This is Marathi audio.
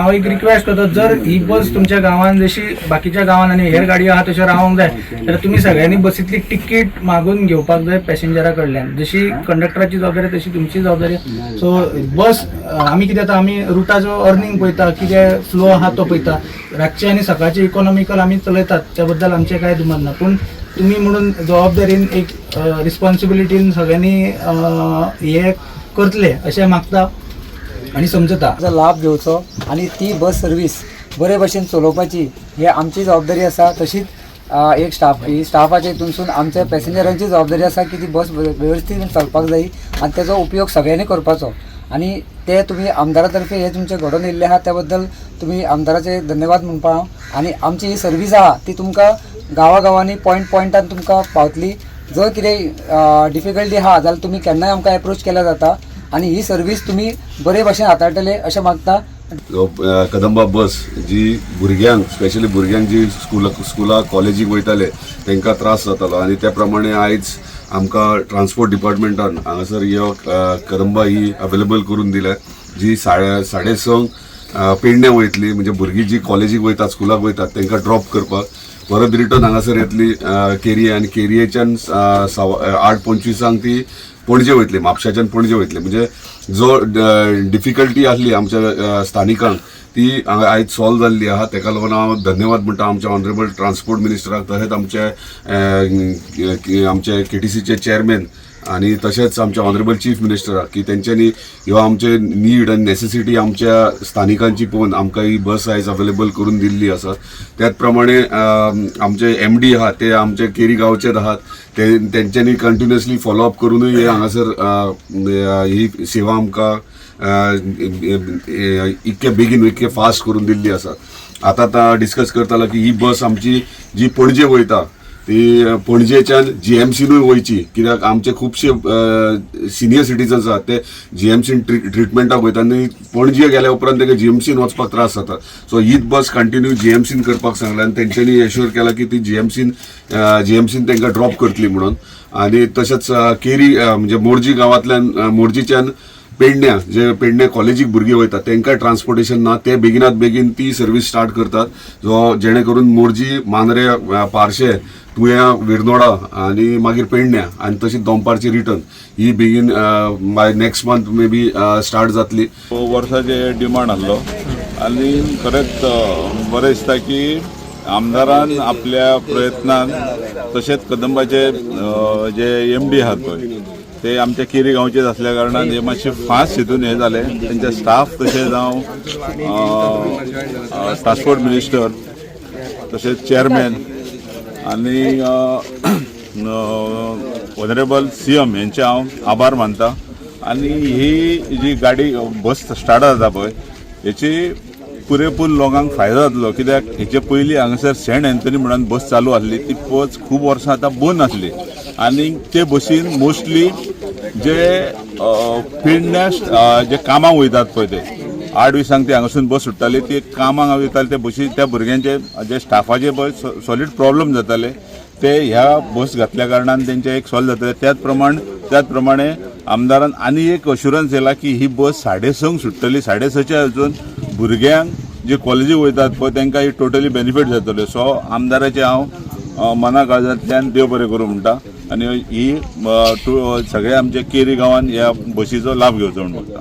हांव एक रिक्वेस्ट करता, जर ही बस तुमच्या गांवांत जशी बाकीच्या गांवांत आनी हेर गाडयो आहा तशें रावंक जाय जाल्यार तुमी सगळ्यांनी बसींतली तिकीट मागून घेवपाक जाय पॅसेंजरा कडल्यान. जशी कंडक्टराची जबाबदारी तशी तुमची जबाबदारी. सो बस आमी कितें जाता, आमी रुटाचो अर्निंग पळयता, कितें फ्लो आहा तो पळयता. रातचे आनी सकाळचे इकॉनॉमिकल आमी चलयतात, त्या बद्दल आमचें कांय दुमत ना. पूण तुम्ही म्हणून जबाबदारीन एक रिस्पॉन्सिबिलिटीन सगळ्यांनी हे करतले अशें मागता आनी समजता. लाभ घेवचो आनी ती बस सर्वीस बरे भशेन चलोवपाची ही आमची जबाबदारी आसा. तशीच एक स्टाफाच्या हितूनसून आमच्या पॅसेंजरांची जबाबदारी आसा की ती बस वेवस्थीत चलपाक जाय आनी तेजो उपयोग सगळ्यांनी करपाचो. आणि ते तुम्ही आमदारातर्फे हे तुमचे घडोवन येयल्ले आहात त्या बद्दल तुम्ही आमदाराचे धन्यवाद म्हणपा हांव. आनी आमची ही सर्वीस आहा ती तुमकां गांवागांवांनी पॉयंटान तुमकां पावतली. जर कितें डिफिकल्टी आहा जाल्यार तुमी केन्नाय आमकां एप्रोच केल्या जाता आनी ही सर्वीस तुमी बरे भशेन हाताळटले अशें मागता. कदंबा बस जी भुरग्यांक स्पेशली भुरग्यांक जी स्कुला कॉलेजीक वयताले तांकां त्रास जातालो आनी त्या प्रमाणे आयज आमकां ट्रान्सपोर्ट डिपार्टमेंटान हांगासर ह्यो कदंबा ही अवेलेबल करून दिल्या, जी 6:30 पेडण्या वयतली. म्हणजे भुरगीं जी कॉलेजीक वयतात स्कुलाक वयतात तांकां ड्रॉप करपाक परत रिटर्न हांगासर येतली केरिये आनी केरियेच्यान 8:25 ती पणजे वयतली, म्हापशाच्यान पणजे वयतली. म्हणजे जो डिफिकल्टी आसली आमच्या स्थानिकांक ती आयज सॉल्व जाल्ली आहा. ताका लागून हांव धन्यवाद म्हणटा आमच्या ऑनरेबल ट्रान्सपोर्ट मिनिस्टराक, तशेंच आमचे KTCचे चेअरमॅन आणि तशेंच आमच्या ऑनरेबल चीफ मिनिस्टराक की तेंच्यांनी ह्यो आमचे नीड आनी नेसेसिटी आमच्या स्थानिकांची पळोवन आमकां ही बस आयज अवेलेबल करून दिल्ली आसा. त्याच प्रमाणे आमचे MD आहात ते आमचे केरी गांवचेच आहात, तेंच्यांनी कंटिन्युअसली फॉलोअप करूनय हे हांगासर ही सेवा आमकां इतके बेगीन इतके फास्ट करून दिल्ली आसा. आतां डिस्कस करतालो की ही बस आमची जी पणजे वयता ती पणजेच्यान GMCनूय वयची, कित्याक आमचे खुबशे सिनियर सिटीजन्स आहात ते GMCन ट्रिटमेंटाक वयता आनी पणजे गेल्या उपरांत तांकां GMCन वचपाक त्रास जाता. सो हीच बस कंटिन्यू GMCन करपाक सांगला आनी तेंच्यांनी एश्योर केला की ती GMCन तांकां ड्रॉप करतली म्हणून. आनी तशेंच केरी म्हणजे मोर्जी गांवांतल्यान मोर्जीच्यान पेडण्या जे पेडण्या कॉलेजीक भुरगीं वयतात तांकां ट्रान्सपोर्टेशन ना, ते बेगिनात बेगीन ती सर्वीस स्टार्ट करतात. जो जेणे करून मोर्जी मांद्रे पार्शे तुया विर्नोडा आनी मागीर पेडण्या आनी तशीच दोंपारची रिटर्न ही begin by next month may be start जातली. वर्साचे डिमांड आसलो आनी खरेंच बरें दिसता की आमदारान आपल्या प्रयत्नान तशेंच कदंबाचे जे MD आहात पळय ते आमच्या केरी गांवचेच असल्या कारणान हे मातशे फास्ट हितून हे जाले. तेंचे स्टाफ तशेंच हांव ट्रान्सपोर्ट मिनिस्टर तशेंच चेअरमॅन आनी ऑनरेबल CM यांचे हांव आभार मानता. आनी ही जी गाडी बस स्टार्ट जाता पळय हेची पुरेपूर लोकांक फायदो जातलो, कित्याक हेचे पयलीं हांगासर सेंट एंथनी म्हणून बस चालू आसली, ती बस खूब वर्सां आतां बंद आसली आनी ते बसीन मोस्टली जे पेडण्या जे कामाक वयतात पळय ते 8:20 ती हांगासून बस सुट्टाली, ती कामाक वयताले ते बसी त्या भुरग्यांचे जे स्टाफाचे पळय सॉलिड प्रॉब्लेम जाताले ते ह्या बस घातल्या कारणान तेंचे एक सॉल्व जातले. त्याच प्रमाणे आमदारान आनी एक अश्युरन्स दिला की ही बस 6:30 सुट्टली. 6:30च्या हातून भुरग्यांक जे कॉलेजीक वयतात पळय तांकां ही टोटली बेनिफीट जातले. सो आमदाराचे हांव मना काळजांतल्यान देव बरें करूं म्हणटा आनी ही सगळ्या आमच्या केरी गांवांत ह्या बसीचो लाभ घेवचो म्हणून मागता.